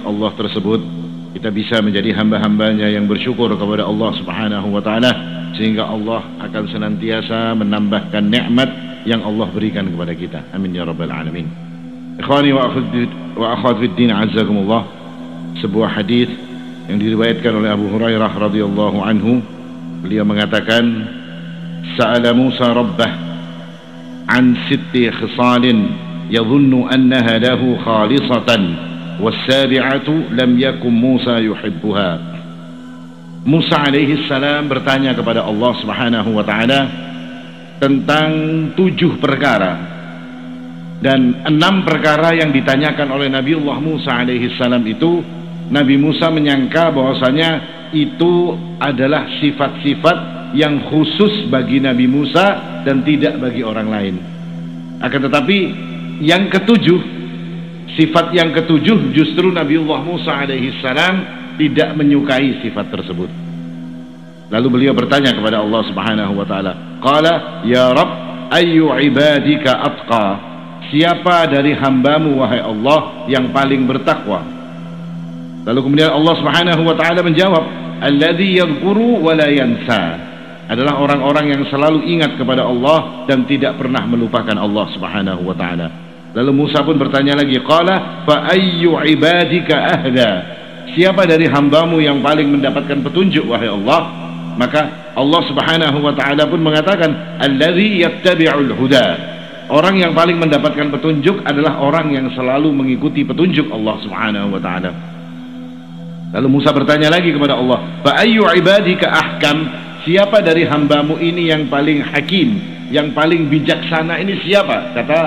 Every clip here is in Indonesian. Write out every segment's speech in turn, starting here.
Allah tersebut, kita bisa menjadi hamba-hambanya yang bersyukur kepada Allah Subhanahu wa ta'ala, sehingga Allah akan senantiasa menambahkan nikmat yang Allah berikan kepada kita. Amin ya rabbal alamin. Ikhwani wa akhwat fiddin, azzakumullah. Sebuah hadis yang diriwayatkan oleh Abu Hurairah radhiyallahu anhu, beliau mengatakan, sa'ala Musa rabbah an sitti khisalin yadhunnu annaha lahu khalisatan was-sabi'atu lam yakun Musa yuhibbuha. Musa alaihi salam bertanya kepada Allah Subhanahu wa ta'ala tentang 7 perkara, dan 6 perkara yang ditanyakan oleh Nabiullah Musa alaihi salam itu, Nabi Musa menyangka bahwasanya itu adalah sifat-sifat yang khusus bagi Nabi Musa dan tidak bagi orang lain. Akan tetapi yang ketujuh, sifat yang ketujuh, justru Nabiullah Musa alaihi salam tidak menyukai sifat tersebut. Lalu beliau bertanya kepada Allah Subhanahu wa ta'ala, qala ya Rabb, ayyu ibadika atqa? Siapa dari hambamu wahai Allah yang paling bertakwa? Lalu kemudian Allah Subhanahu wa ta'ala menjawab, alladzi yadhkuru wa la yansa, adalah orang-orang yang selalu ingat kepada Allah dan tidak pernah melupakan Allah Subhanahu wa ta'ala. Lalu Musa pun bertanya lagi, qala fa ayyu ibadika ahda? Siapa dari hambamu yang paling mendapatkan petunjuk wahai Allah? Maka Allah Subhanahu wa ta'ala pun mengatakan, alladzi yattabi'ul huda. Orang yang paling mendapatkan petunjuk adalah orang yang selalu mengikuti petunjuk Allah Subhanahu wa ta'ala. Lalu Musa bertanya lagi kepada Allah, fa ayyu ibadika ahkam? Siapa dari hambamu ini yang paling hakim, yang paling bijaksana, ini siapa? Kata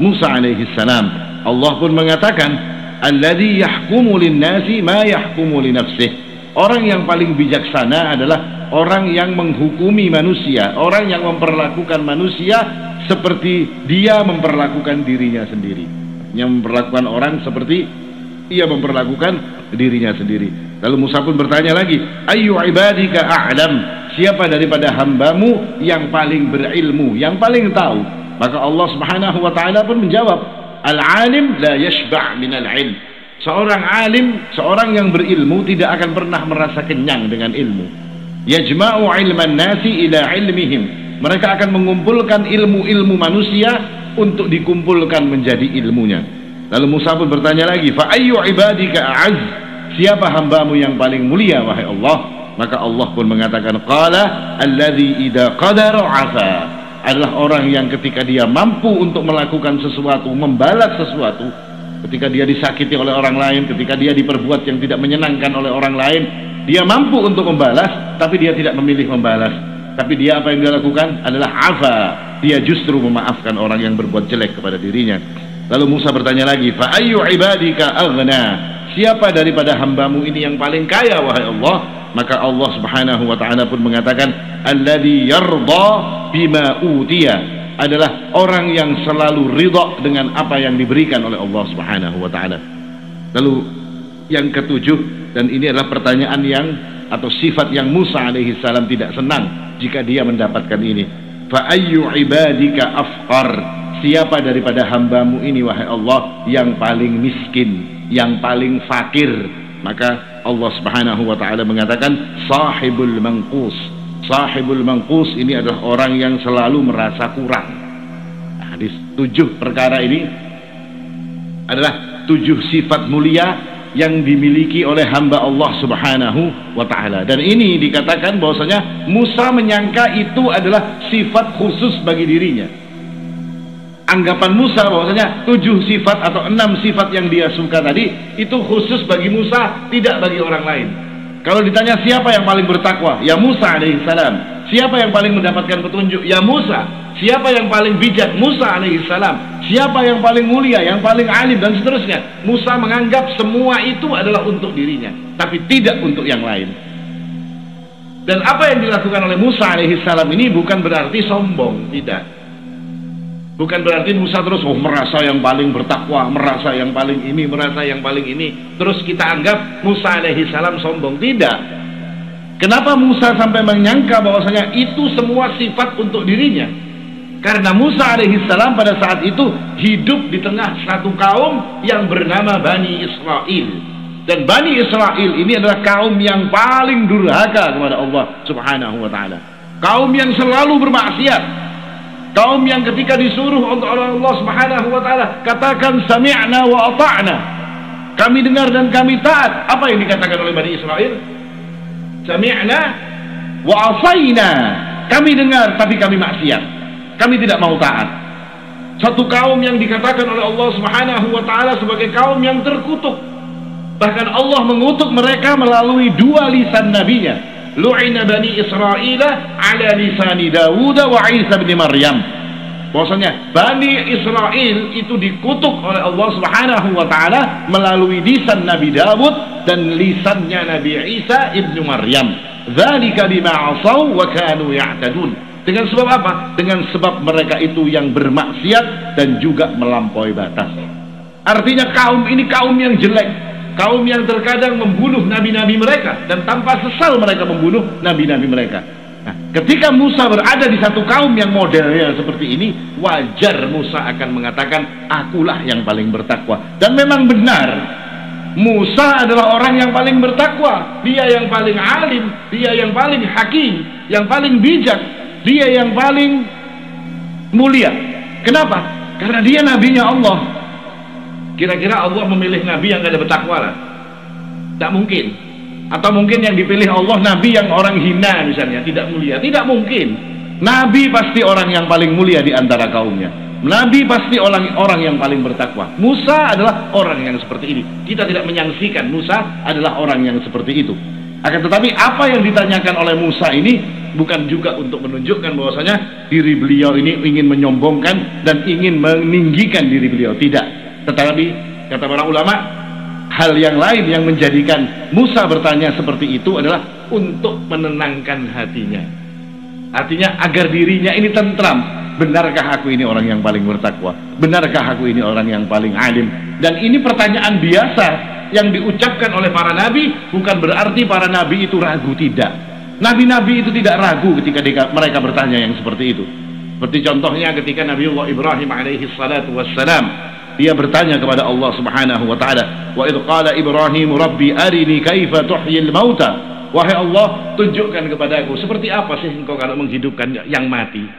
Musa alaihi salam. Allah pun mengatakan, alladzi yahkumu lin-nasi ma yahkumu li nafsihi. Orang yang paling bijaksana adalah orang yang menghukumi manusia, orang yang memperlakukan manusia seperti dia memperlakukan dirinya sendiri. Yang memperlakukan orang seperti ia memperlakukan dirinya sendiri. Lalu Musa pun bertanya lagi, ayyu ibadika a'lam? Siapa daripada hambamu yang paling berilmu, yang paling tahu? Maka Allah Subhanahu wa ta'ala pun menjawab, al-alim la yashba' minal ilm. Seorang alim, seorang yang berilmu tidak akan pernah merasa kenyang dengan ilmu. Yajma'u ilman nasi ila ilmihim. Mereka akan mengumpulkan ilmu-ilmu manusia untuk dikumpulkan menjadi ilmunya. Lalu Musa pun bertanya lagi, fa ayyu ibadika a'az? Siapa hambamu yang paling mulia wahai Allah? Maka Allah pun mengatakan, qala alladzi idza qadara 'afa. Adalah orang yang ketika dia mampu untuk melakukan sesuatu, membalas sesuatu, ketika dia disakiti oleh orang lain, ketika dia diperbuat yang tidak menyenangkan oleh orang lain, dia mampu untuk membalas, tapi dia tidak memilih membalas. Tapi dia apa yang dia lakukan adalah afa, dia justru memaafkan orang yang berbuat jelek kepada dirinya. Lalu Musa bertanya lagi, fa ayyu ibadika aghna? Siapa daripada hambamu ini yang paling kaya wahai Allah? Maka Allah Subhanahu wa ta'ala pun mengatakan, alladzi yarda bima utiya, adalah orang yang selalu ridha dengan apa yang diberikan oleh Allah Subhanahu wa ta'ala. Lalu yang ketujuh, dan ini adalah pertanyaan yang atau sifat yang Musa alaihi salam tidak senang jika dia mendapatkan ini, fa ayyu ibadika afqar? Siapa daripada hambamu ini wahai Allah yang paling miskin, yang paling fakir? Maka Allah Subhanahu wa ta'ala mengatakan, sahibul manqus. Sahibul manqus ini adalah orang yang selalu merasa kurang. Nah, di 7 perkara ini adalah 7 sifat mulia yang dimiliki oleh hamba Allah Subhanahu wa ta'ala. Dan ini dikatakan bahwasanya Musa menyangka itu adalah sifat khusus bagi dirinya. Anggapan Musa bahwasanya 7 sifat atau 6 sifat yang dia suka tadi itu khusus bagi Musa, tidak bagi orang lain. Kalau ditanya siapa yang paling bertakwa, ya Musa alaihissalam. Siapa yang paling mendapatkan petunjuk, ya Musa. Siapa yang paling bijak, Musa alaihissalam. Siapa yang paling mulia, yang paling alim, dan seterusnya. Musa menganggap semua itu adalah untuk dirinya, tapi tidak untuk yang lain. Dan apa yang dilakukan oleh Musa alaihissalam ini bukan berarti sombong, tidak. Bukan berarti Musa terus merasa yang paling bertakwa, merasa yang paling ini, merasa yang paling ini, terus kita anggap Musa alaihissalam sombong. Tidak. Kenapa Musa sampai menyangka bahwasanya itu semua sifat untuk dirinya? Karena Musa alaihissalam pada saat itu hidup di tengah satu kaum yang bernama Bani Israel. Dan Bani Israel ini adalah kaum yang paling durhaka kepada Allah Subhanahu wa taala. Kaum yang selalu bermaksiat. Kaum yang ketika disuruh oleh Allah Subhanahu wa taala katakan sami'na wa ata'na. Kami dengar dan kami taat. Apa yang dikatakan oleh Bani Israel? Sami'na wa asaina. Kami dengar tapi kami maksiat. Kami tidak mau taat. Satu kaum yang dikatakan oleh Allah Subhanahu wa taala sebagai kaum yang terkutuk. Bahkan Allah mengutuk mereka melalui dua lisan nabinya. Lu'ina Bani Israel ala lisani Dawud wa Isa bin Maryam. Bahwasanya Bani Israel itu dikutuk oleh Allah Subhanahu wa taala melalui lisan Nabi Dawud dan lisannya Nabi Isa ibnu Maryam. Dzalika bima 'asaw wa kanu ya'tadun. Dengan sebab apa? Dengan sebab mereka itu yang bermaksiat dan juga melampaui batas. Artinya kaum ini kaum yang jelek. Kaum yang terkadang membunuh nabi-nabi mereka dan tanpa sesal mereka membunuh nabi-nabi mereka. Nah, ketika Musa berada di satu kaum yang modelnya seperti ini, wajar Musa akan mengatakan akulah yang paling bertakwa. Dan memang benar, Musa adalah orang yang paling bertakwa. Dia yang paling alim, dia yang paling hakim, yang paling bijak, dia yang paling mulia. Kenapa? Karena dia nabinya Allah. Kira-kira Allah memilih nabi yang gak ada bertakwa lah? Tak mungkin. Atau mungkin yang dipilih Allah nabi yang orang hina misalnya, tidak mulia? Tidak mungkin. Nabi pasti orang yang paling mulia di antara kaumnya. Nabi pasti orang yang paling bertakwa. Musa adalah orang yang seperti ini. Kita tidak menyaksikan Musa adalah orang yang seperti itu. Akan tetapi apa yang ditanyakan oleh Musa ini bukan juga untuk menunjukkan bahwasanya diri beliau ini ingin menyombongkan dan ingin meninggikan diri beliau. Tidak. Tetapi kata para ulama, hal yang lain yang menjadikan Musa bertanya seperti itu adalah untuk menenangkan hatinya. Artinya agar dirinya ini tentram. Benarkah aku ini orang yang paling bertakwa? Benarkah aku ini orang yang paling alim? Dan ini pertanyaan biasa yang diucapkan oleh para nabi, bukan berarti para nabi itu ragu, tidak. Nabi-nabi itu tidak ragu ketika mereka bertanya yang seperti itu. Seperti contohnya ketika Nabiullah Ibrahim alaihi salatu wassalam, dia bertanya kepada Allah Subhanahu wa taala, wa idh qala Ibrahim rabbi arini kaifa tuhyil mauta. Wahai Allah, tunjukkan kepadaku seperti apa sih engkau kalau menghidupkan yang mati.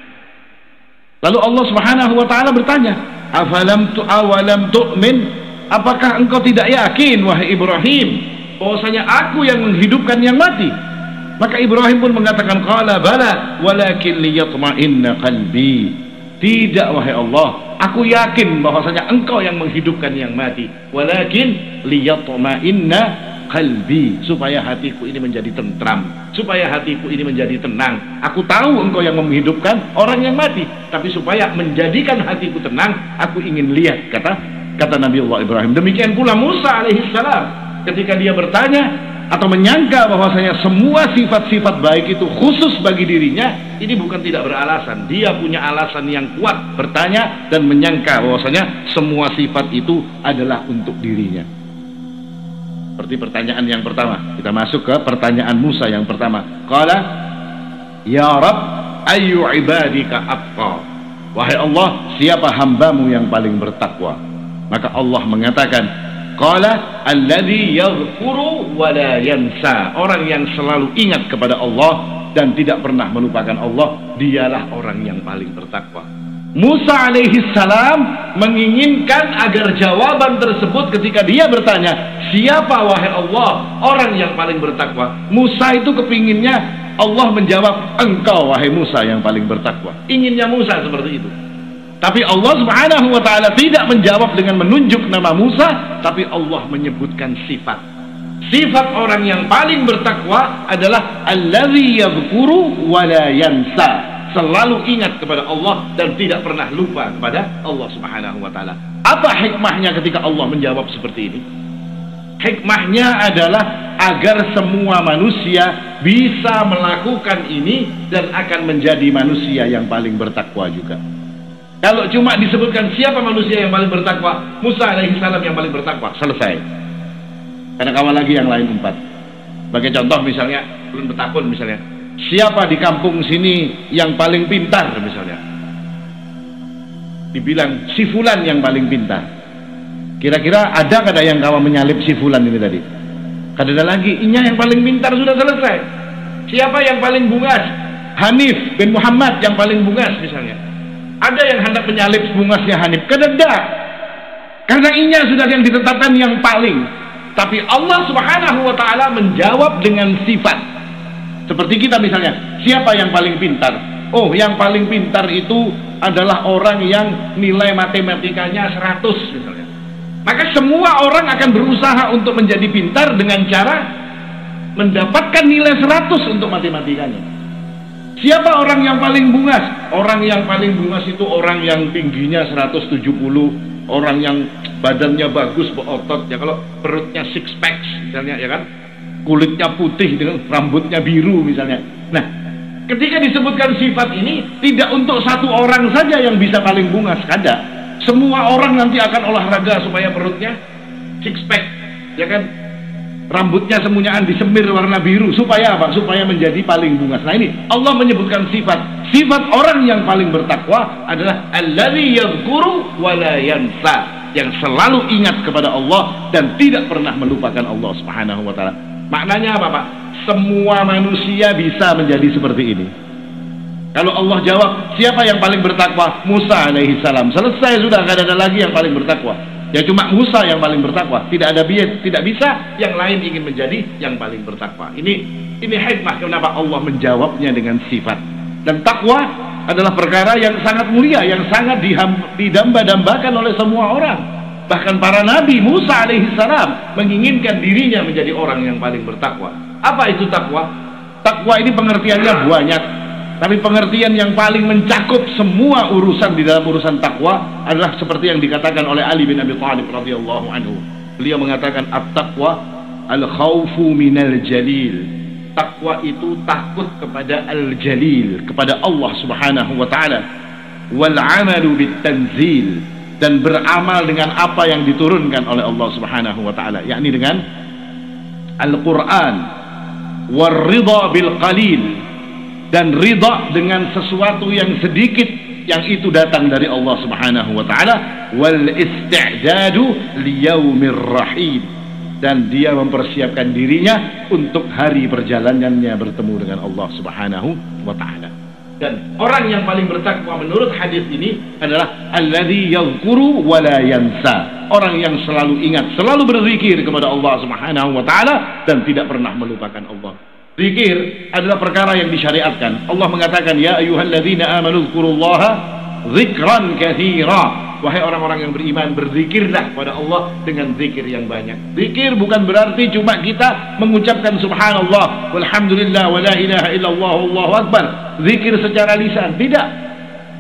Lalu Allah Subhanahu wa taala bertanya, awalam tu'min? Apakah engkau tidak yakin wahai Ibrahim bahwasanya aku yang menghidupkan yang mati? Maka Ibrahim pun mengatakan, qala bala walakin liyatma'inna qalbi. Tidak wahai Allah, aku yakin bahwasanya engkau yang menghidupkan yang mati. Walakin liyatma'inna qalbi, supaya hatiku ini menjadi tentram, supaya hatiku ini menjadi tenang. Aku tahu engkau yang menghidupkan orang yang mati, tapi supaya menjadikan hatiku tenang, aku ingin lihat, kata Nabiullah Ibrahim. Demikian pula Musa alaihissalam ketika dia bertanya atau menyangka bahwasanya semua sifat-sifat baik itu khusus bagi dirinya, ini bukan tidak beralasan. Dia punya alasan yang kuat bertanya dan menyangka bahwasanya semua sifat itu adalah untuk dirinya. Seperti pertanyaan yang pertama, kita masuk ke pertanyaan Musa yang pertama. Qala ya Rabb ayyu ibadika atqa. Wahai Allah, siapa hambamu yang paling bertakwa? Maka Allah mengatakan, qala alladzi yaghfuru wa la yansa. Orang yang selalu ingat kepada Allah dan tidak pernah melupakan Allah, dialah orang yang paling bertakwa. Musa alaihissalam menginginkan agar jawaban tersebut ketika dia bertanya, siapa wahai Allah orang yang paling bertakwa? Musa itu kepinginnya Allah menjawab, engkau wahai Musa yang paling bertakwa. Inginnya Musa seperti itu. Tapi Allah Subhanahu wa taala tidak menjawab dengan menunjuk nama Musa, tapi Allah menyebutkan sifat. Sifat orang yang paling bertakwa adalah allazi yadhkuru wa la yansa. Selalu ingat kepada Allah dan tidak pernah lupa kepada Allah Subhanahu wa taala. Apa hikmahnya ketika Allah menjawab seperti ini? Hikmahnya adalah agar semua manusia bisa melakukan ini dan akan menjadi manusia yang paling bertakwa juga. Kalau cuma disebutkan siapa manusia yang paling bertakwa, Musa alaihissalam yang paling bertakwa, selesai. Karena kawan lagi yang lain 4. Sebagai contoh misalnya, belum bertakun misalnya, siapa di kampung sini yang paling pintar misalnya, dibilang si fulan yang paling pintar. Kira-kira ada kada yang kawan menyalip si fulan ini tadi? Kada ada lagi. Inya yang paling pintar sudah selesai. Siapa yang paling bungas? Hanif bin Muhammad yang paling bungas misalnya. Ada yang hendak menyalip bungasnya Hanif? Kada ada. Karena inya sudah yang ditetapkan yang paling. Tapi Allah Subhanahu wa taala menjawab dengan sifat. Seperti kita misalnya, siapa yang paling pintar? Oh, yang paling pintar itu adalah orang yang nilai matematikanya 100 misalnya. Maka semua orang akan berusaha untuk menjadi pintar dengan cara mendapatkan nilai 100 untuk matematikanya. Siapa orang yang paling bungas? Orang yang paling bungas itu orang yang tingginya 170, orang yang badannya bagus, berotot ya, kalau perutnya six packs misalnya ya kan, kulitnya putih dengan rambutnya biru misalnya. Nah, ketika disebutkan sifat ini tidak untuk satu orang saja yang bisa paling bungas, kada. Semua orang nanti akan olahraga supaya perutnya six pack ya kan, rambutnya semuanyaan disemir warna biru supaya apa? Supaya menjadi paling bungas. Nah, ini Allah menyebutkan sifat orang yang paling bertakwa adalah allazi yadhkuru wa la yansa, yang selalu ingat kepada Allah dan tidak pernah melupakan Allah Subhanahu wa taala. Maknanya apa, Pak? Semua manusia bisa menjadi seperti ini. Kalau Allah jawab, siapa yang paling bertakwa? Musa alaihi salam. Selesai sudah, tidak ada lagi yang paling bertakwa. Ya cuma Musa yang paling bertakwa. Tidak bisa yang lain ingin menjadi yang paling bertakwa. Ini hikmah kenapa Allah menjawabnya dengan sifat. Dan takwa adalah perkara yang sangat mulia, yang sangat didamba-dambakan oleh semua orang. Bahkan para nabi, Musa alaihi salam menginginkan dirinya menjadi orang yang paling bertakwa. Apa itu takwa? Takwa ini pengertiannya banyak, tapi pengertian yang paling mencakup semua urusan di dalam urusan takwa adalah seperti yang dikatakan oleh Ali bin Abi Thalib radhiyallahu anhu. Beliau mengatakan at-taqwa al-khawfu minal jalil. Takwa itu takut kepada al-jalil, kepada Allah Subhanahu wa taala. Wal 'amalu bit-tanzil, dan beramal dengan apa yang diturunkan oleh Allah Subhanahu wa taala, yakni dengan Al-Qur'an. War ridha bil qalil, dan ridha dengan sesuatu yang sedikit yang itu datang dari Allah Subhanahu wa taala. Wal isti'dadu liyaumir rahim, dan dia mempersiapkan dirinya untuk hari perjalanannya bertemu dengan Allah Subhanahu wa taala. Dan orang yang paling bertakwa menurut hadis ini adalah alladzi yadhkuru wa la yansa, orang yang selalu ingat, selalu berzikir kepada Allah Subhanahu wa taala dan tidak pernah melupakan Allah. Zikir adalah perkara yang disyariatkan. Allah mengatakan, ya ayyuhalladzina amanu dzkurullaha dzikran katsira. Wahai orang-orang yang beriman, berzikirlah kepada Allah dengan zikir yang banyak. Zikir bukan berarti cuma kita mengucapkan subhanallah walhamdulillah wa la ilaha illallah wallahu akbar, zikir secara lisan, tidak.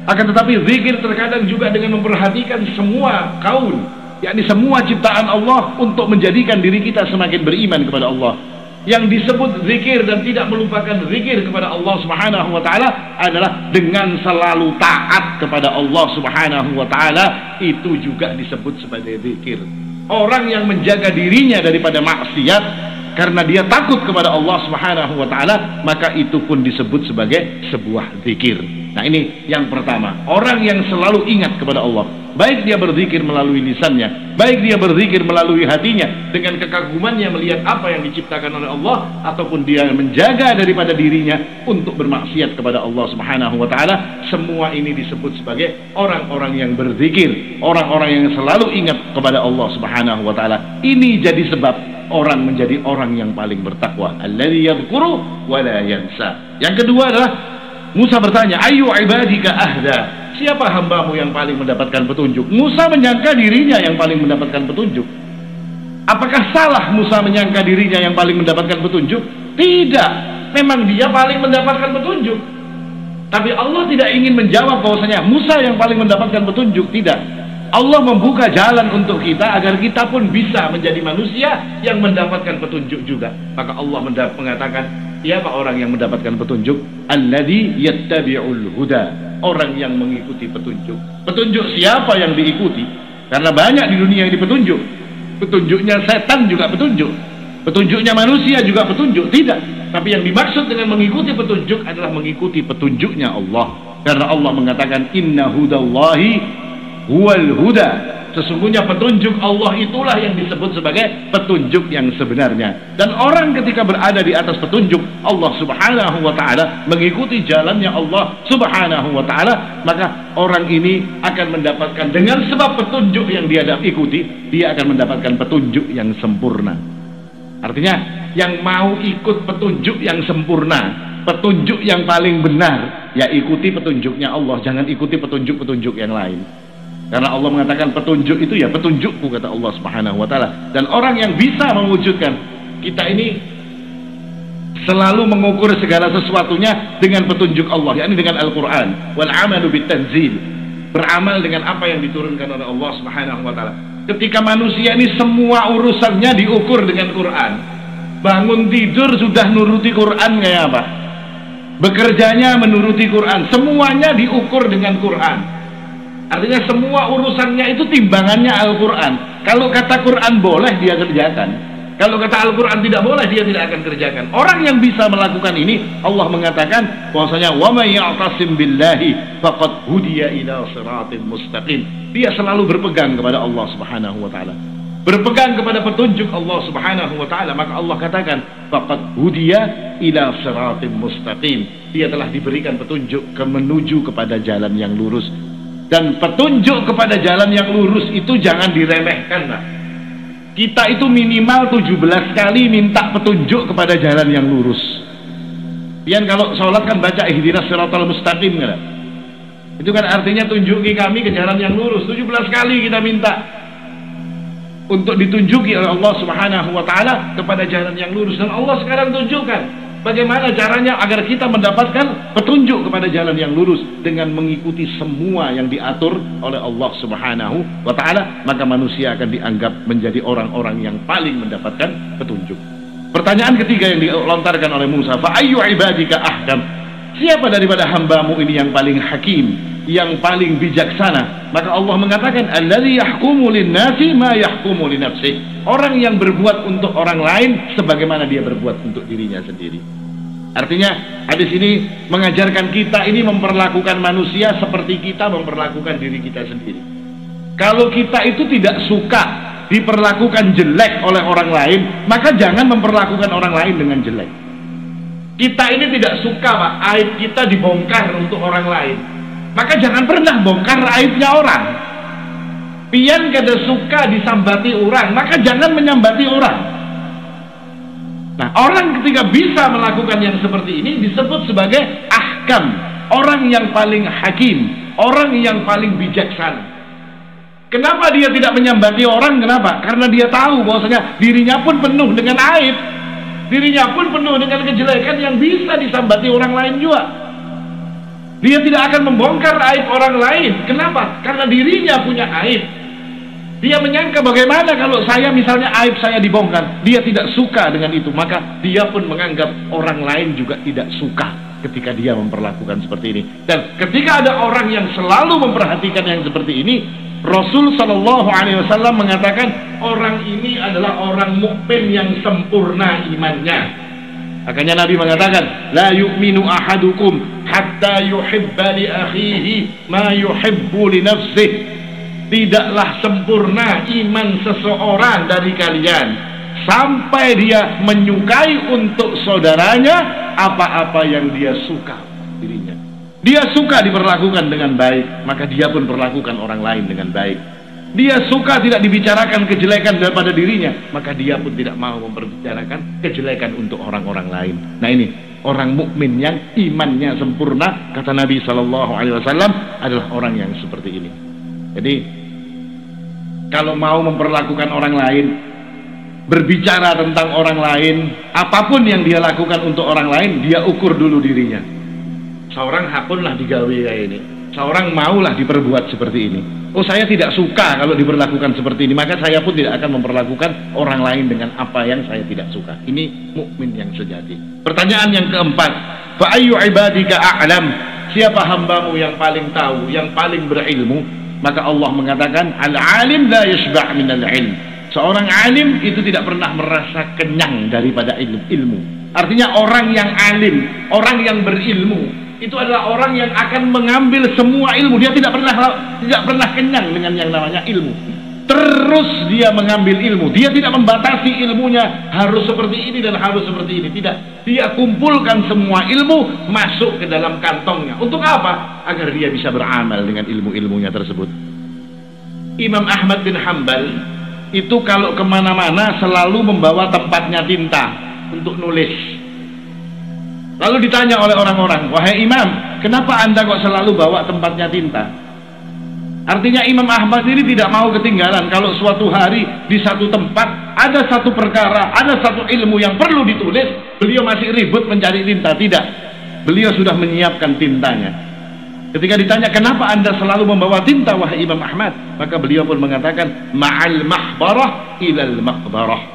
Akan tetapi zikir terkadang juga dengan memperhatikan semua kaun, yakni semua ciptaan Allah, untuk menjadikan diri kita semakin beriman kepada Allah. Yang disebut zikir dan tidak melupakan zikir kepada Allah Subhanahu wa taala adalah dengan selalu taat kepada Allah Subhanahu wa taala, itu juga disebut sebagai zikir. Orang yang menjaga dirinya daripada maksiat karena dia takut kepada Allah Subhanahu wa taala, maka itu pun disebut sebagai sebuah zikir. Nah, ini yang pertama, orang yang selalu ingat kepada Allah, baik dia berzikir melalui lisannya, baik dia berzikir melalui hatinya dengan kekagumannya melihat apa yang diciptakan oleh Allah, ataupun dia menjaga daripada dirinya untuk bermaksiat kepada Allah Subhanahu wa taala. Semua ini disebut sebagai orang-orang yang berzikir, orang-orang yang selalu ingat kepada Allah Subhanahu wa taala. Ini jadi sebab orang menjadi orang yang paling bertakwa, alladzi yadhkuru wa la yansa. Yang kedua adalah Musa bertanya, ayu ibadika ahda, siapa hambamu yang paling mendapatkan petunjuk? Musa menyangka dirinya yang paling mendapatkan petunjuk. Apakah salah Musa menyangka dirinya yang paling mendapatkan petunjuk? Tidak, memang dia paling mendapatkan petunjuk. Tapi Allah tidak ingin menjawab bahwasanya Musa yang paling mendapatkan petunjuk. Tidak, Allah membuka jalan untuk kita agar kita pun bisa menjadi manusia yang mendapatkan petunjuk juga. Maka Allah mengatakan, siapa orang yang mendapatkan petunjuk? Alladzi yattabi'ul huda, orang yang mengikuti petunjuk. Petunjuk siapa yang diikuti? Karena banyak di dunia yang dipetunjuk. Petunjuknya setan juga petunjuk, petunjuknya manusia juga petunjuk. Tidak, tapi yang dimaksud dengan mengikuti petunjuk adalah mengikuti petunjuknya Allah. Karena Allah mengatakan, inna hudallahi huwal huda, Sesungguhnya petunjuk Allah itulah yang disebut sebagai petunjuk yang sebenarnya. Dan orang ketika berada di atas petunjuk Allah Subhanahu wa ta'ala, mengikuti jalannya Allah Subhanahu wa ta'ala, maka orang ini akan mendapatkan, dengan sebab petunjuk yang dia ikuti, dia akan mendapatkan petunjuk yang sempurna. Artinya yang mau ikut petunjuk yang sempurna, petunjuk yang paling benar, ya ikuti petunjuknya Allah, jangan ikuti petunjuk-petunjuk yang lain. Karena Allah mengatakan petunjuk itu ya petunjukku, kata Allah Subhanahu wa ta'ala. Dan orang yang bisa mewujudkan, kita ini selalu mengukur segala sesuatunya dengan petunjuk Allah, yakni dengan Al-Quran. Wal amalu bitanzil, beramal dengan apa yang diturunkan oleh Allah Subhanahu wa ta'ala. Ketika manusia ini semua urusannya diukur dengan Quran, bangun tidur sudah nuruti Quran kayak apa, bekerjanya menuruti Quran, semuanya diukur dengan Quran. Artinya semua urusannya itu timbangannya Al-Quran. Kalau kata Quran boleh, dia kerjakan. Kalau kata Al-Quran tidak boleh, dia tidak akan kerjakan. Orang yang bisa melakukan ini, Allah mengatakan bahwasanya wa may ya'tasim billahi faqad hudiya ila siratin mustaqim. Dia selalu berpegang kepada Allah Subhanahu wa ta'ala, berpegang kepada petunjuk Allah Subhanahu wa ta'ala, maka Allah katakan faqad hudiya ila siratin mustaqim. Dia telah diberikan petunjuk menuju kepada jalan yang lurus. Dan petunjuk kepada jalan yang lurus itu jangan diremehkan, nah. Kita itu minimal 17 kali minta petunjuk kepada jalan yang lurus. Pian kalau sholat kan baca ihdinas siratal mustaqim kan? Itu kan artinya tunjuki kami ke jalan yang lurus. 17 kali kita minta untuk ditunjuki oleh Allah Subhanahu wa ta'ala kepada jalan yang lurus. Dan Allah sekarang tunjukkan bagaimana caranya agar kita mendapatkan petunjuk kepada jalan yang lurus dengan mengikuti semua yang diatur oleh Allah Subhanahu wa ta'ala. Maka manusia akan dianggap menjadi orang-orang yang paling mendapatkan petunjuk. Pertanyaan ketiga yang dilontarkan oleh Musa, fa ayyu ibadika ahkam, siapa daripada hambamu ini yang paling hakim, yang paling bijaksana? Maka Allah mengatakan allazi yahkumu lin-nasi ma yahkumu li nafsihi, orang yang berbuat untuk orang lain sebagaimana dia berbuat untuk dirinya sendiri. Artinya hadis ini mengajarkan kita ini memperlakukan manusia seperti kita memperlakukan diri kita sendiri. Kalau kita itu tidak suka diperlakukan jelek oleh orang lain, maka jangan memperlakukan orang lain dengan jelek. Kita ini tidak suka, Pak, aib kita dibongkar untuk orang lain, maka jangan pernah bongkar aibnya orang. Pian kada suka disambati orang, maka jangan menyambati orang. Nah, orang ketika bisa melakukan yang seperti ini disebut sebagai ahkam, orang yang paling hakim, orang yang paling bijaksana. Kenapa dia tidak menyambati orang? Kenapa? Karena dia tahu bahwasanya dirinya pun penuh dengan aib, dirinya pun penuh dengan kejelekan yang bisa disambati orang lain juga. Dia tidak akan membongkar aib orang lain. Kenapa? Karena dirinya punya aib. Dia menyangka bagaimana kalau saya misalnya aib saya dibongkar. Dia tidak suka dengan itu. Maka dia pun menganggap orang lain juga tidak suka ketika dia memperlakukan seperti ini. Dan ketika ada orang yang selalu memperhatikan yang seperti ini, Rasul Shallallahu Alaihi Wasallam mengatakan orang ini adalah orang mukmin yang sempurna imannya. Makanya Nabi mengatakan, la yu'minu ahadukum hatta yuhibba li akhihi ma yuhibbu li nafsihi. Tidaklah sempurna iman seseorang dari kalian sampai dia menyukai untuk saudaranya apa-apa yang dia suka dirinya. Dia suka diperlakukan dengan baik, maka dia pun perlakukan orang lain dengan baik. Dia suka tidak dibicarakan kejelekan daripada dirinya, maka dia pun tidak mau memperbicarakan kejelekan untuk orang-orang lain. Nah, ini orang mukmin yang imannya sempurna, kata Nabi SAW, adalah orang yang seperti ini. Jadi kalau mau memperlakukan orang lain, berbicara tentang orang lain, apapun yang dia lakukan untuk orang lain, dia ukur dulu dirinya. Seorang hakunlah digawe kayak ini, seorang maulah diperbuat seperti ini. Oh, saya tidak suka kalau diperlakukan seperti ini, maka saya pun tidak akan memperlakukan orang lain dengan apa yang saya tidak suka. Ini mukmin yang sejati. Pertanyaan yang keempat, fa ayyu ibadika a'lam, siapa hambamu yang paling tahu, yang paling berilmu? Maka Allah mengatakan al-alim la yashba' minal ilm. Seorang alim itu tidak pernah merasa kenyang daripada ilmu. Artinya orang yang alim, orang yang berilmu, itu adalah orang yang akan mengambil semua ilmu. Dia tidak pernah kenyang dengan yang namanya ilmu. Terus dia mengambil ilmu. Dia tidak membatasi ilmunya harus seperti ini dan harus seperti ini. Tidak. Dia kumpulkan semua ilmu masuk ke dalam kantongnya. Untuk apa? Agar dia bisa beramal dengan ilmu-ilmunya tersebut. Imam Ahmad bin Hanbal itu kalau kemana-mana selalu membawa tempatnya tinta untuk nulis. Lalu ditanya oleh orang-orang, "Wahai Imam, kenapa Anda kok selalu bawa tempatnya tinta?" Artinya Imam Ahmad ini tidak mau ketinggalan kalau suatu hari di satu tempat ada satu perkara, ada satu ilmu yang perlu ditulis, beliau masih ribut mencari tinta. Tidak, beliau sudah menyiapkan tintanya. Ketika ditanya, "Kenapa Anda selalu membawa tinta wahai Imam Ahmad?" Maka beliau pun mengatakan, "Ma'al mahbarah ilal maqbarah."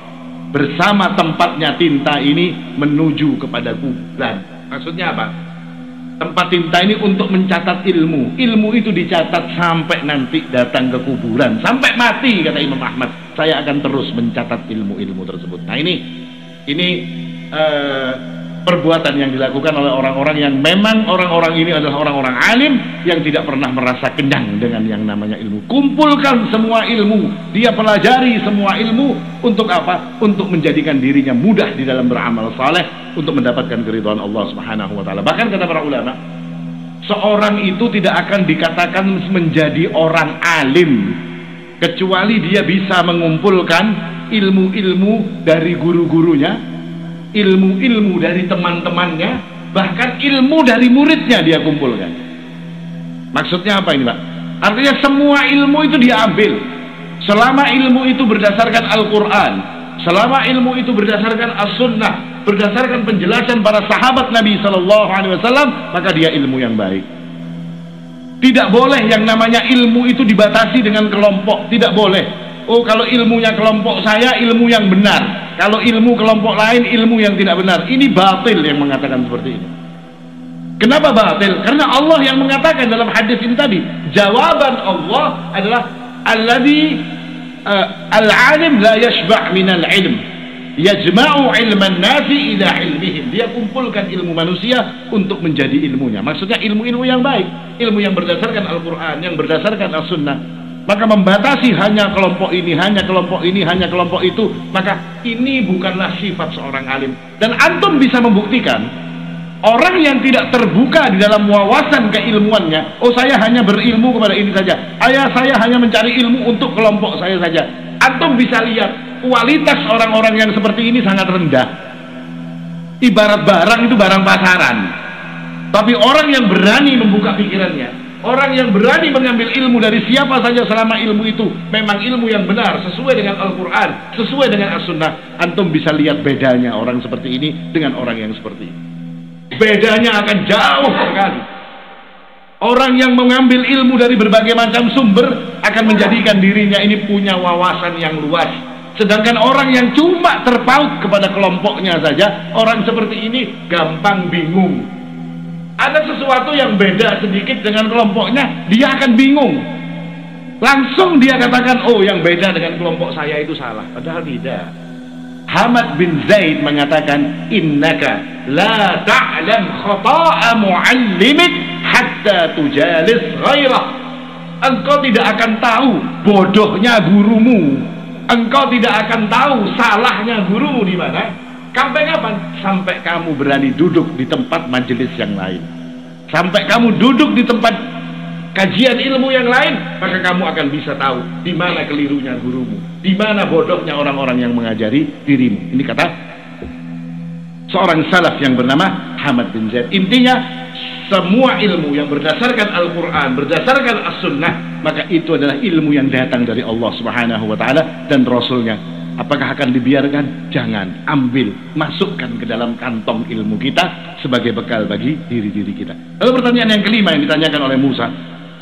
Bersama tempatnya tinta ini menuju kepada kuburan. Maksudnya apa? Tempat tinta ini untuk mencatat ilmu. Ilmu itu dicatat sampai nanti datang ke kuburan, sampai mati, kata Imam Ahmad. Saya akan terus mencatat ilmu-ilmu tersebut. Nah ini perbuatan yang dilakukan oleh orang-orang yang memang orang-orang ini adalah orang-orang alim yang tidak pernah merasa kenyang dengan yang namanya ilmu. Kumpulkan semua ilmu, dia pelajari semua ilmu. Untuk apa? Untuk menjadikan dirinya mudah di dalam beramal saleh, untuk mendapatkan keridhaan Allah Subhanahu wa taala. Bahkan kata para ulama, seorang itu tidak akan dikatakan menjadi orang alim kecuali dia bisa mengumpulkan ilmu-ilmu dari guru-gurunya, ilmu-ilmu dari teman-temannya, bahkan ilmu dari muridnya dia kumpulkan. Maksudnya apa ini, Pak? Artinya semua ilmu itu dia ambil. Selama ilmu itu berdasarkan Al-Quran, selama ilmu itu berdasarkan As-Sunnah, berdasarkan penjelasan para sahabat Nabi SAW, maka dia ilmu yang baik. Tidak boleh yang namanya ilmu itu dibatasi dengan kelompok. Tidak boleh. Oh, kalau ilmunya kelompok saya, ilmu yang benar. Kalau ilmu kelompok lain, ilmu yang tidak benar. Ini batil yang mengatakan seperti ini. Kenapa batil? Karena Allah yang mengatakan dalam hadis ini tadi. Jawaban Allah adalah alladzi al-alim la yashba' minal ilm, yajma'u ilman nasi ila ilmihim. Dia kumpulkan ilmu manusia untuk menjadi ilmunya. Maksudnya ilmu-ilmu yang baik, ilmu yang berdasarkan Al-Quran, yang berdasarkan As-Sunnah. Maka membatasi hanya kelompok ini, hanya kelompok ini, hanya kelompok itu, maka ini bukanlah sifat seorang alim. Dan antum bisa membuktikan orang yang tidak terbuka di dalam wawasan keilmuannya. Oh, saya hanya berilmu kepada ini saja, saya hanya mencari ilmu untuk kelompok saya saja. Antum bisa lihat kualitas orang-orang yang seperti ini sangat rendah. Ibarat barang itu barang pasaran. Tapi orang yang berani membuka pikirannya, orang yang berani mengambil ilmu dari siapa saja selama ilmu itu memang ilmu yang benar, sesuai dengan Al-Quran, sesuai dengan As-Sunnah, antum bisa lihat bedanya orang seperti ini dengan orang yang seperti ini. Bedanya akan jauh sekali. Orang yang mengambil ilmu dari berbagai macam sumber akan menjadikan dirinya ini punya wawasan yang luas. Sedangkan orang yang cuma terpaut kepada kelompoknya saja, orang seperti ini gampang bingung. Ada sesuatu yang beda sedikit dengan kelompoknya, dia akan bingung. Langsung dia katakan, oh yang beda dengan kelompok saya itu salah. Padahal tidak. Hamad bin Zaid mengatakan, innaka la ta'lam khata'a mu'allimik hatta tujalis ghairah. Engkau tidak akan tahu bodohnya gurumu, engkau tidak akan tahu salahnya gurumu di mana. Sampai kapan? Sampai kamu berani duduk di tempat majelis yang lain, sampai kamu duduk di tempat kajian ilmu yang lain, maka kamu akan bisa tahu di mana kelirunya gurumu, di mana bodohnya orang-orang yang mengajari dirimu. Ini kata seorang salaf yang bernama Hamad bin Zaid. Intinya, semua ilmu yang berdasarkan Al-Quran, berdasarkan As-Sunnah, maka itu adalah ilmu yang datang dari Allah Subhanahu wa ta'ala dan Rasulnya. Apakah akan dibiarkan? Jangan. Ambil, masukkan ke dalam kantong ilmu kita sebagai bekal bagi diri-diri kita. Lalu pertanyaan yang kelima yang ditanyakan oleh Musa,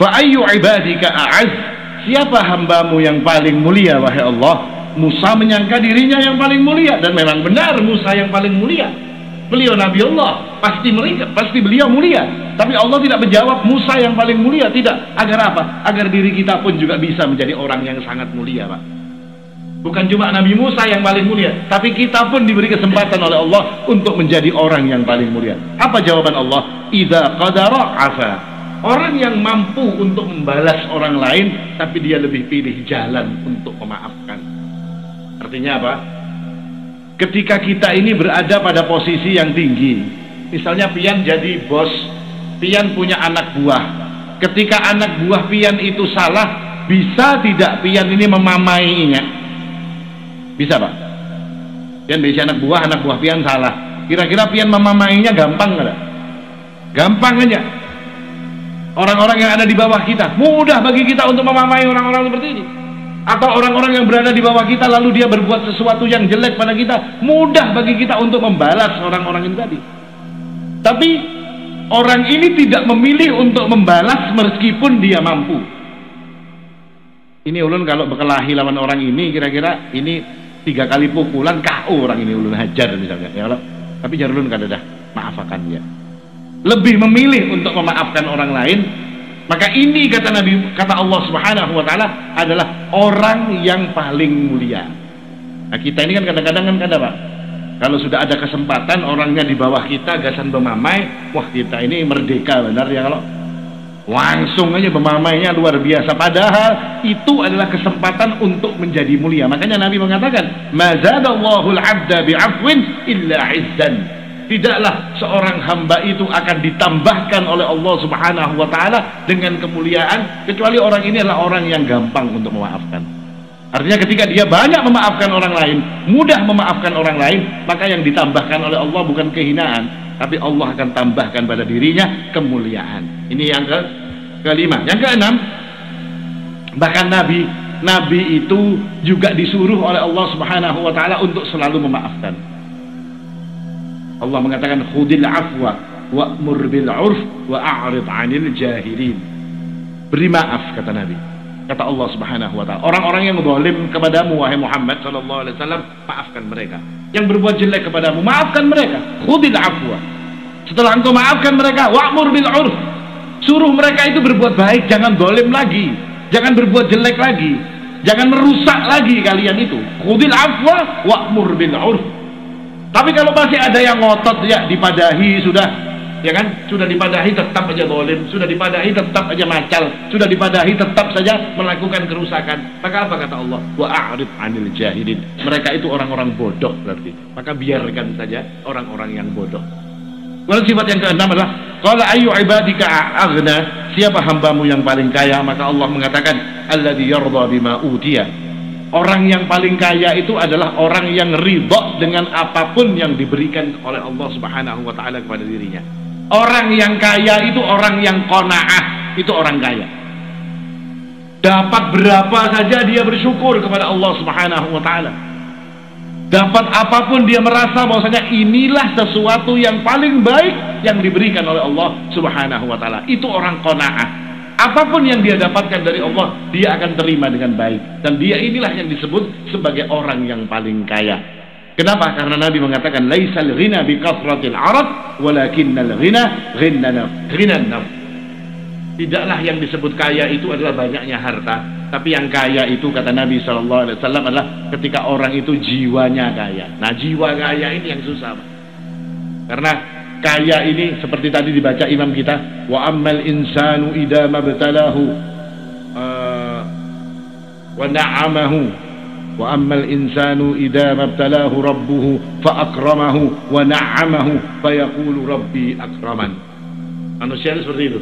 fa ayyu ibadika a'az? Siapa hambamu yang paling mulia wahai Allah? Musa menyangka dirinya yang paling mulia, dan memang benar Musa yang paling mulia. Beliau Nabi Allah, pasti beliau mulia. Tapi Allah tidak menjawab Musa yang paling mulia, tidak. Agar apa? Agar diri kita pun juga bisa menjadi orang yang sangat mulia, Pak. Bukan cuma Nabi Musa yang paling mulia, tapi kita pun diberi kesempatan oleh Allah untuk menjadi orang yang paling mulia. Apa jawaban Allah? Idza qadara afa. Orang yang mampu untuk membalas orang lain, tapi dia lebih pilih jalan untuk memaafkan. Artinya apa? Ketika kita ini berada pada posisi yang tinggi, misalnya pian jadi bos, pian punya anak buah. Ketika anak buah pian itu salah, bisa tidak pian ini memamainya? Bisa, Pak? Pian bisa anak buah pian salah. Kira-kira pian memamainya gampang nggak? Gampang aja. Orang-orang yang ada di bawah kita, mudah bagi kita untuk memamai orang-orang seperti ini. Atau orang-orang yang berada di bawah kita lalu dia berbuat sesuatu yang jelek pada kita, mudah bagi kita untuk membalas orang-orang ini tadi. Tapi orang ini tidak memilih untuk membalas meskipun dia mampu. Ini ulun kalau berkelahi lawan orang ini, kira-kira ini 3 kali pukulan KO orang ini ulun hajar misalnya. Ya Allah. Tapi jar ulun kada dah maafakan dia. Lebih memilih untuk memaafkan orang lain. Maka ini kata Nabi, kata Allah Subhanahu wa taala adalah orang yang paling mulia. Nah, kita ini kan kadang-kadang kan Pak, kalau sudah ada kesempatan orangnya di bawah kita gasan memamai, wah kita ini merdeka benar ya, kalau langsung aja memamainya luar biasa, padahal itu adalah kesempatan untuk menjadi mulia. Makanya Nabi mengatakan, "Mazadallahu al-'abda bi'afwin illa 'izzan." Tidaklah seorang hamba itu akan ditambahkan oleh Allah Subhanahu wa taala dengan kemuliaan kecuali orang ini adalah orang yang gampang untuk memaafkan. Artinya ketika dia banyak memaafkan orang lain, mudah memaafkan orang lain, maka yang ditambahkan oleh Allah bukan kehinaan, tapi Allah akan tambahkan pada dirinya kemuliaan. Ini yang kelima. Yang keenam, bahkan Nabi itu juga disuruh oleh Allah Subhanahu wa taala untuk selalu memaafkan. Allah mengatakan khudil afwa wa'mur bil 'urf wa a'rid 'anil jahilin. Beri maaf kata Nabi. Kata Allah Subhanahu wa taala, orang-orang yang zalim kepadamu wahai Muhammad sallallahu alaihi wasallam, maafkan mereka. Yang berbuat jelek kepadamu, maafkan mereka. Khudil afwa. Setelah engkau maafkan mereka, wa'mur bil 'urf. Suruh mereka itu berbuat baik, jangan zalim lagi. Jangan berbuat jelek lagi. Jangan merusak lagi kalian itu. Khudil afwa wa'mur bil 'urf. Tapi kalau masih ada yang ngotot, ya dipadahi sudah, ya kan, sudah dipadahi tetap aja zalim, sudah dipadahi tetap aja macal, sudah dipadahi tetap saja melakukan kerusakan, maka apa kata Allah? Wa a'rid 'anil jahilin. Mereka itu orang-orang bodoh berarti. Maka biarkan saja orang-orang yang bodoh. Lalu sifat yang keenam adalah qala ayyu ibadika aghna, siapa hambamu yang paling kaya? Maka Allah mengatakan alladzi yarda bima utiya. Orang yang paling kaya itu adalah orang yang ridha dengan apapun yang diberikan oleh Allah Subhanahu wa taala kepada dirinya. Orang yang kaya itu orang yang qanaah, itu orang kaya. Dapat berapa saja dia bersyukur kepada Allah Subhanahu wa taala. Dapat apapun dia merasa bahwasanya inilah sesuatu yang paling baik yang diberikan oleh Allah Subhanahu wa taala. Itu orang qanaah. Apapun yang dia dapatkan dari Allah, dia akan terima dengan baik. Dan dia inilah yang disebut sebagai orang yang paling kaya. Kenapa? Karena Nabi mengatakan laisal ghina bi kathratil 'arad walakinnal ghina ghinan nafs. Tidaklah yang disebut kaya itu adalah banyaknya harta, tapi yang kaya itu kata Nabi sallallahu alaihi wasallam adalah ketika orang itu jiwanya kaya. Nah, jiwa kaya ini yang susah, Pak. Karena kaya ini seperti tadi dibaca imam kita, wa ammal insanu idza mabtalahu wa na'amahu wa ammal insanu idza mabtalahu rabbuhu fa akramahu wa na'amahu fa yaqulu rabbi akraman. Manusia seperti itu.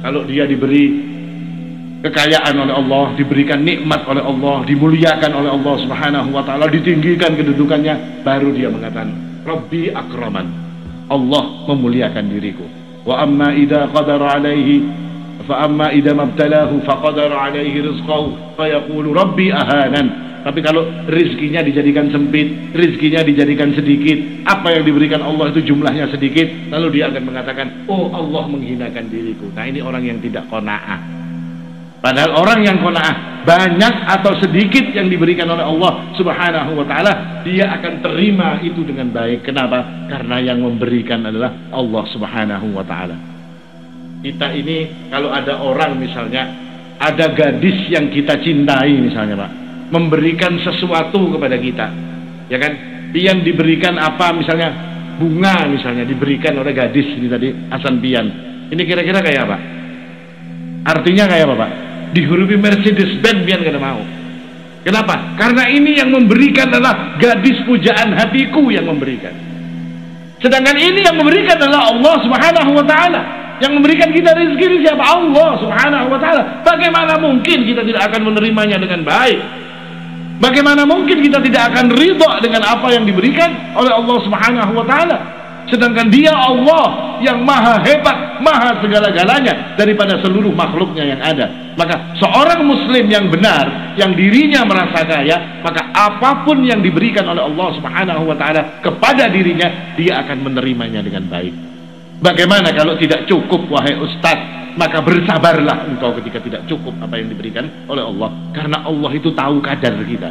Kalau dia diberi kekayaan oleh Allah, diberikan nikmat oleh Allah, dimuliakan oleh Allah Subhanahu wa taala, ditinggikan kedudukannya, baru dia mengatakan rabbi akraman. Allah memuliakan diriku. Wa amma idza qadara alaihi fa amma idza mabtalahu fa qadara alaihi rizqahu fa yaqulu rabbi ahanan. Tapi kalau rizkinya dijadikan sempit, rizkinya dijadikan sedikit, apa yang diberikan Allah itu jumlahnya sedikit, lalu dia akan mengatakan, oh Allah menghinakan diriku. Nah, ini orang yang tidak qanaah. Padahal orang yang qanaah, banyak atau sedikit yang diberikan oleh Allah Subhanahu wa taala, dia akan terima itu dengan baik. Kenapa? Karena yang memberikan adalah Allah Subhanahu wa taala. Kita ini kalau ada orang misalnya, ada gadis yang kita cintai misalnya, Pak, memberikan sesuatu kepada kita, ya kan? Pian diberikan apa misalnya, bunga misalnya diberikan oleh gadis ini tadi, Hasan Pian. Ini kira-kira kayak apa? Artinya kayak apa Pak? Dihurupi Mercedes-Benz biar gak ada mau. Kenapa? Karena ini yang memberikan adalah gadis pujaan hatiku yang memberikan. Sedangkan ini yang memberikan adalah Allah Subhanahu wa Ta'ala. Yang memberikan kita rezeki ini siapa? Allah Subhanahu wa Ta'ala. Bagaimana mungkin kita tidak akan menerimanya dengan baik? Bagaimana mungkin kita tidak akan ridha dengan apa yang diberikan oleh Allah Subhanahu wa Ta'ala? Sedangkan Dia Allah yang maha hebat, maha segala-galanya daripada seluruh makhluknya yang ada. Maka seorang muslim yang benar, yang dirinya merasa kaya, maka apapun yang diberikan oleh Allah Subhanahu wa Ta'ala kepada dirinya, dia akan menerimanya dengan baik. Bagaimana kalau tidak cukup wahai ustaz? Maka bersabarlah engkau ketika tidak cukup apa yang diberikan oleh Allah. Karena Allah itu tahu kadar kita.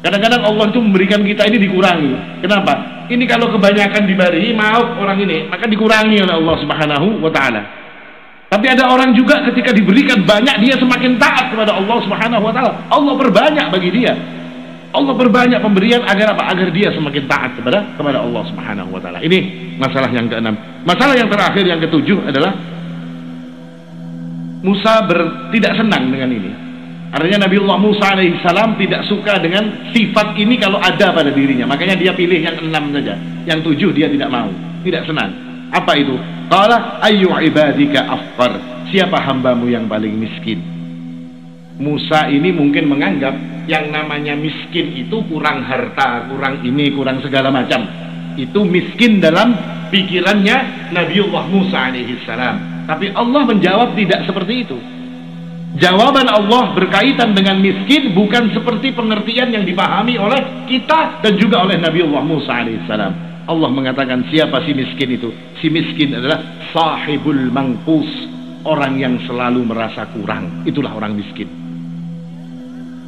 Kadang-kadang Allah itu memberikan kita ini dikurangi. Kenapa? Ini kalau kebanyakan diberi, maaf orang ini, maka dikurangi oleh Allah Subhanahu wa Ta'ala. Tapi ada orang juga ketika diberikan banyak, dia semakin taat kepada Allah Subhanahu wa Ta'ala. Allah perbanyak bagi dia. Allah perbanyak pemberian agar apa? Agar dia semakin taat kepada Allah Subhanahu wa Ta'ala. Ini masalah yang keenam. Masalah yang terakhir, yang ketujuh adalah Musa tidak senang dengan ini. Artinya Nabiullah Musa alaihissalam tidak suka dengan sifat ini kalau ada pada dirinya. Makanya dia pilih yang 6 saja. Yang 7 dia tidak mau, tidak senang. Apa itu? Qala ayyu ibadika afqar. Siapa hambamu yang paling miskin? Musa ini mungkin menganggap yang namanya miskin itu kurang harta, kurang ini, kurang segala macam. Itu miskin dalam pikirannya Nabiullah Musa alaihissalam. Tapi Allah menjawab tidak seperti itu. Jawaban Allah berkaitan dengan miskin bukan seperti pengertian yang dipahami oleh kita dan juga oleh Nabiullah Musa alaihissalam. Allah mengatakan siapa si miskin itu? Si miskin adalah sahibul mangqus, orang yang selalu merasa kurang. Itulah orang miskin.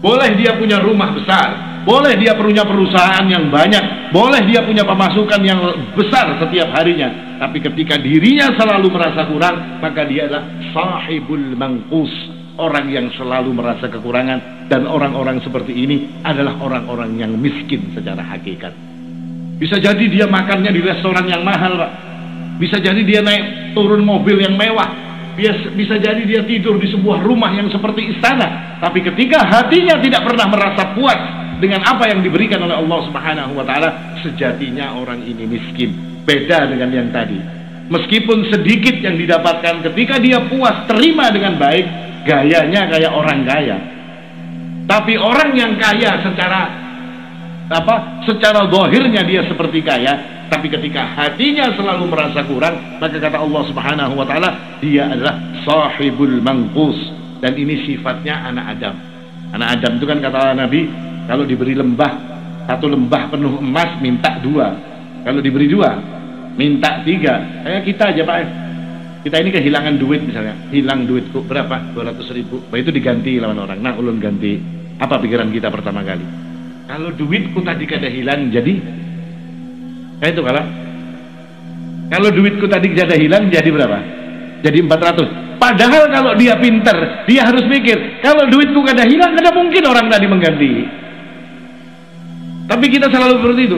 Boleh dia punya rumah besar, boleh dia punya perusahaan yang banyak, boleh dia punya pemasukan yang besar setiap harinya, tapi ketika dirinya selalu merasa kurang, maka dia adalah sahibul mangqus, orang yang selalu merasa kekurangan. Dan orang-orang seperti ini adalah orang-orang yang miskin secara hakikat. Bisa jadi dia makannya di restoran yang mahal Pak, bisa jadi dia naik turun mobil yang mewah, bisa jadi dia tidur di sebuah rumah yang seperti istana, tapi ketika hatinya tidak pernah merasa puas dengan apa yang diberikan oleh Allah Subhanahu wa Ta'ala, sejatinya orang ini miskin. Beda dengan yang tadi, meskipun sedikit yang didapatkan, ketika dia puas terima dengan baik, gayanya kayak orang kaya. Tapi orang yang kaya secara zahirnya dia seperti kaya, tapi ketika hatinya selalu merasa kurang, maka kata Allah Subhanahu wa Ta'ala, dia adalah sahibul mangqus. Dan ini sifatnya anak Adam. Anak Adam itu kan kata Nabi, kalau diberi lembah, satu lembah penuh emas minta 2, kalau diberi 2 minta 3. Kayak kita aja Pak, kita ini kehilangan duit misalnya, hilang duitku berapa? 200.000. Itu diganti lawan orang. Nah ulun ganti. Apa pikiran kita pertama kali? Kalau duitku tadi kada hilang jadi itu kalau duitku tadi kada hilang jadi berapa? Jadi 400. Padahal kalau dia pinter, dia harus mikir, kalau duitku kada hilang, kada mungkin orang tadi mengganti. Tapi kita selalu seperti itu.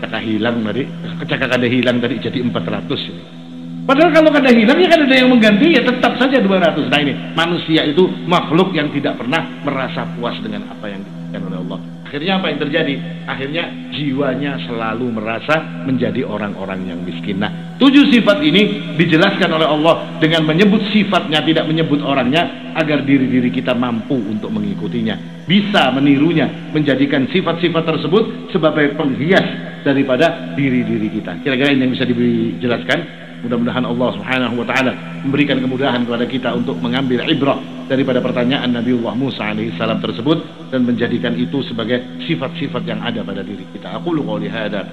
Kada hilang tadi, kada hilang tadi jadi 400. Padahal kalau kada hilang ya kada ada yang mengganti, ya tetap saja 200. Nah ini manusia itu makhluk yang tidak pernah merasa puas dengan apa yang diberikan oleh Allah. Akhirnya apa yang terjadi? Akhirnya jiwanya selalu merasa menjadi orang-orang yang miskin. Nah 7 sifat ini dijelaskan oleh Allah dengan menyebut sifatnya, tidak menyebut orangnya, agar diri-diri kita mampu untuk mengikutinya, bisa menirunya, menjadikan sifat-sifat tersebut sebagai penghias daripada diri-diri kita. Kira-kira ini yang bisa dijelaskan. Mudah-mudahan Allah Subhanahu wa Ta'ala memberikan kemudahan kepada kita untuk mengambil ibrah daripada pertanyaan Nabiullah Musa alaihissalam tersebut, dan menjadikan itu sebagai sifat-sifat yang ada pada diri kita. Aqulu qouli hadza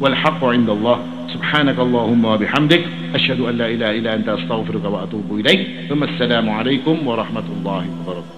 wal haqqu 'indallah, subhanakallahumma wa bihamdik, asyhadu an la ilaha illa anta, astaghfiruka wa atubu ilaik. Wassalamu alaikum warahmatullahi wabarakatuh.